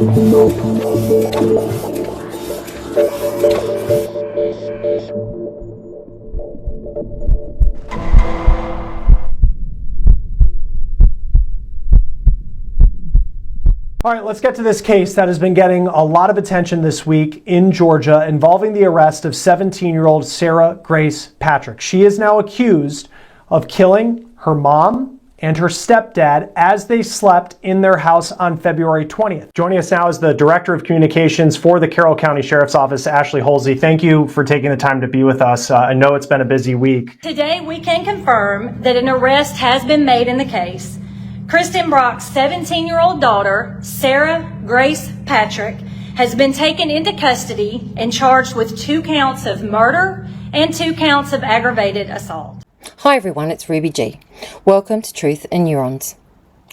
All right, let's get to this case that has been getting a lot of attention this week in Georgia involving the arrest of 17-year-old Sarah Grace Patrick. She is now accused of killing her mom and her stepdad as they slept in their house on February 20th. Joining us now is the Director of Communications for the Carroll County Sheriff's Office, Ashley Holsey. Thank you for taking the time to be with us. I know it's been a busy week. Today we can confirm that an arrest has been made in the case. Kristen Brock's 17-year-old daughter, Sarah Grace Patrick, has been taken into custody and charged with 2 counts of murder and 2 counts of aggravated assault. Hi everyone, it's Ruby G. Welcome to Truth and Neurons.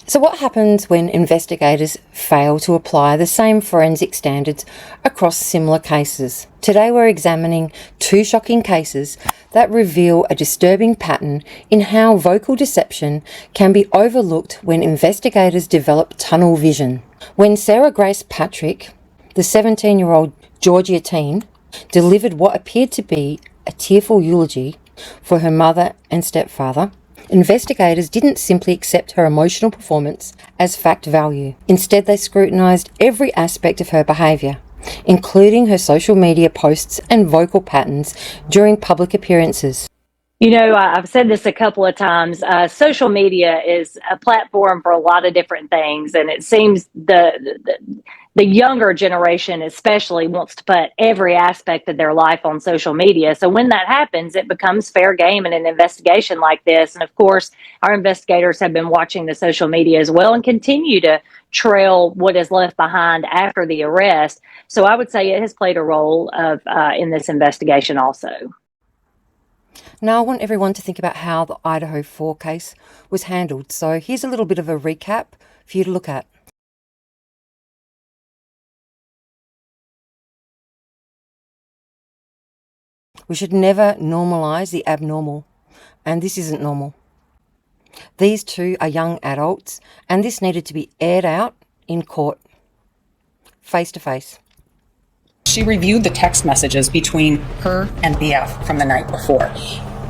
So what happens when investigators fail to apply the same forensic standards across similar cases? Today we're examining 2 shocking cases that reveal a disturbing pattern in how vocal deception can be overlooked when investigators develop tunnel vision. When Sarah Grace Patrick, the 17-year-old Georgia teen, delivered what appeared to be a tearful eulogy for her mother and stepfather, investigators didn't simply accept her emotional performance as fact value. Instead, they scrutinised every aspect of her behaviour, including her social media posts and vocal patterns during public appearances. You know, I've said this a couple of times. Social media is a platform for a lot of different things, and it seems the younger generation especially wants to put every aspect of their life on social media. So when that happens, it becomes fair game in an investigation like this. And of course, our investigators have been watching the social media as well and continue to trail what is left behind after the arrest. So I would say it has played a role in this investigation also. Now I want everyone to think about how the IDAHO4 case was handled. So here's a little bit of a recap for you to look at. We should never normalise the abnormal, and this isn't normal. These 2 are young adults, and this needed to be aired out in court, face to face. She reviewed the text messages between her and BF from the night before.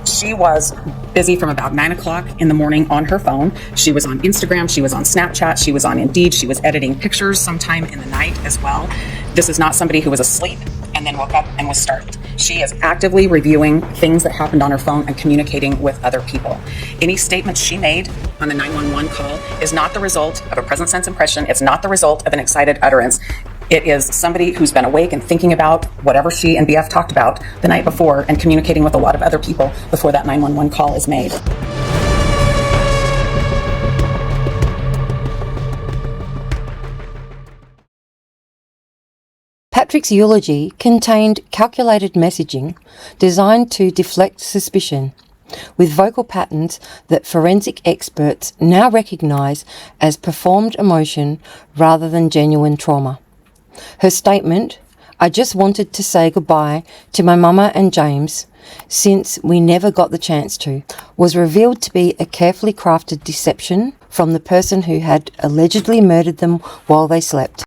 She was busy from about 9 o'clock in the morning on her phone. She was on Instagram, she was on Snapchat, she was on Indeed, she was editing pictures sometime in the night as well. This is not somebody who was asleep and then woke up and was startled. She is actively reviewing things that happened on her phone and communicating with other people. Any statements she made on the 911 call is not the result of a present sense impression. It's not the result of an excited utterance. It is somebody who's been awake and thinking about whatever she and BF talked about the night before and communicating with a lot of other people before that 911 call is made. Patrick's eulogy contained calculated messaging designed to deflect suspicion, with vocal patterns that forensic experts now recognise as performed emotion rather than genuine trauma. Her statement, "I just wanted to say goodbye to my mama and James since we never got the chance to," was revealed to be a carefully crafted deception from the person who had allegedly murdered them while they slept.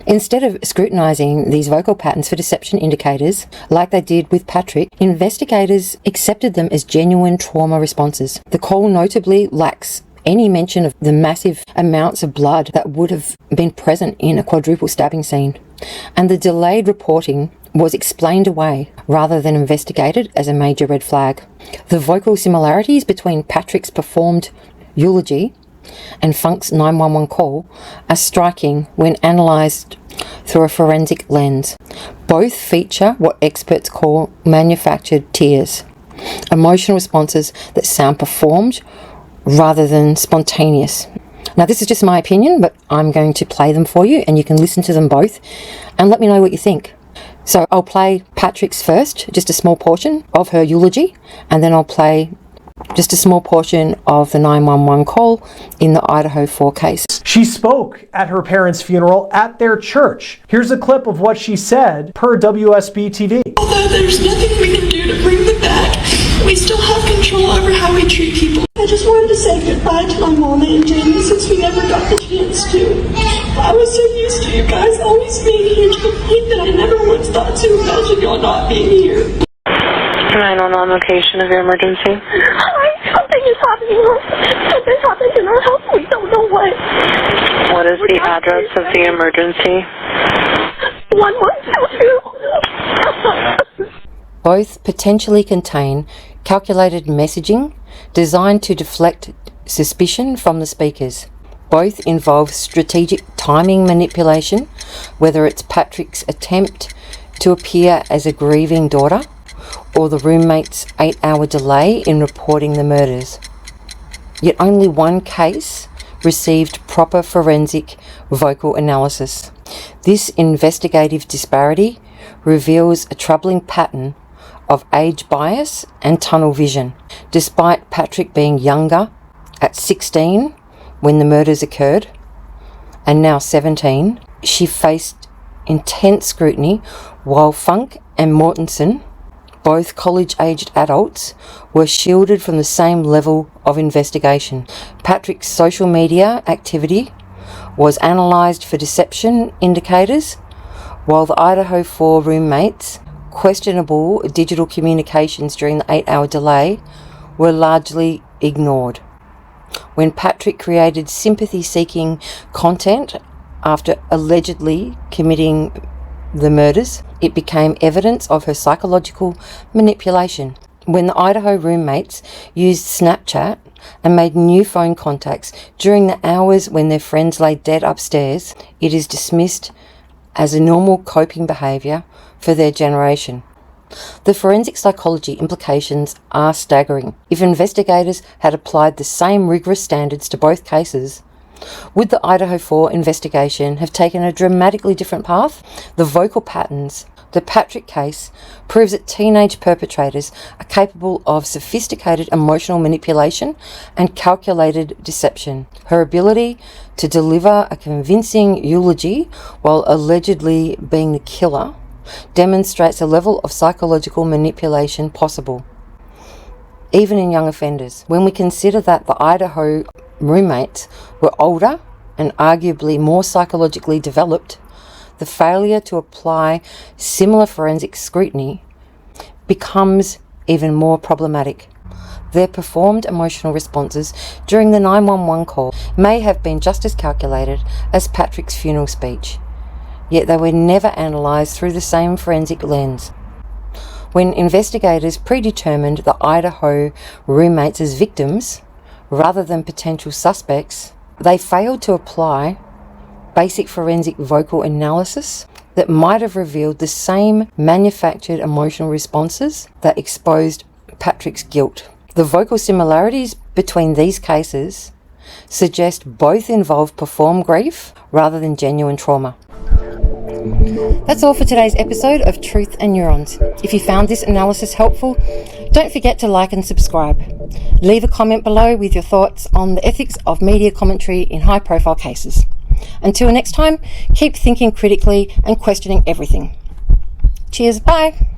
Instead of scrutinising these vocal patterns for deception indicators, like they did with Patrick, investigators accepted them as genuine trauma responses. The call notably lacks any mention of the massive amounts of blood that would have been present in a quadruple stabbing scene, and the delayed reporting was explained away rather than investigated as a major red flag. The vocal similarities between Patrick's performed eulogy and Funk's 911 call are striking when analysed through a forensic lens. Both feature what experts call manufactured tears, emotional responses that sound performed rather than spontaneous. Now this is just my opinion, but I'm going to play them for you and you can listen to them both and let me know what you think. So I'll play Patrick's first, just a small portion of her eulogy, and then I'll play just a small portion of the 911 call in the IDAHO4 case. She spoke at her parents' funeral at their church. Here's a clip of what she said per WSB TV. Although there's nothing we can do to bring them back, we still have control over how we treat people. I just wanted to say goodbye to my mama and Jamie since we never got the chance to. I was so used to you guys always being here to the point that I never once thought to imagine y'all not being here. 911 location of your emergency. Something is happening. Something happened in our house. We don't know what. What is the address of the emergency? 1122. Both potentially contain calculated messaging designed to deflect suspicion from the speakers. Both involve strategic timing manipulation, whether it's Patrick's attempt to appear as a grieving daughter or the roommate's 8-hour delay in reporting the murders. Yet only one case received proper forensic vocal analysis. This investigative disparity reveals a troubling pattern of age bias and tunnel vision. Despite Patrick being younger at 16 when the murders occurred and now 17, she faced intense scrutiny, while Funk and Mortensen, both college-aged adults, were shielded from the same level of investigation. Patrick's social media activity was analysed for deception indicators, while the IDAHO4 roommates' questionable digital communications during the 8-hour delay were largely ignored. When Patrick created sympathy-seeking content after allegedly committing the murders, it became evidence of her psychological manipulation. When the Idaho roommates used Snapchat and made new phone contacts during the hours when their friends lay dead upstairs, it is dismissed as a normal coping behaviour for their generation. The forensic psychology implications are staggering. If investigators had applied the same rigorous standards to both cases, would the IDAHO4 investigation have taken a dramatically different path? The vocal patterns. The Patrick case proves that teenage perpetrators are capable of sophisticated emotional manipulation and calculated deception. Her ability to deliver a convincing eulogy while allegedly being the killer demonstrates a level of psychological manipulation possible, even in young offenders. When we consider that the Idaho roommates were older and arguably more psychologically developed, the failure to apply similar forensic scrutiny becomes even more problematic. Their performed emotional responses during the 911 call may have been just as calculated as Patrick's funeral speech, yet they were never analysed through the same forensic lens. When investigators predetermined the Idaho roommates as victims rather than potential suspects, they failed to apply basic forensic vocal analysis that might have revealed the same manufactured emotional responses that exposed Patrick's guilt. The vocal similarities between these cases suggest both involve performed grief rather than genuine trauma. That's all for today's episode of Truth and Neurons. If you found this analysis helpful, don't forget to like and subscribe. Leave a comment below with your thoughts on the ethics of media commentary in high-profile cases. Until next time, keep thinking critically and questioning everything. Cheers, bye!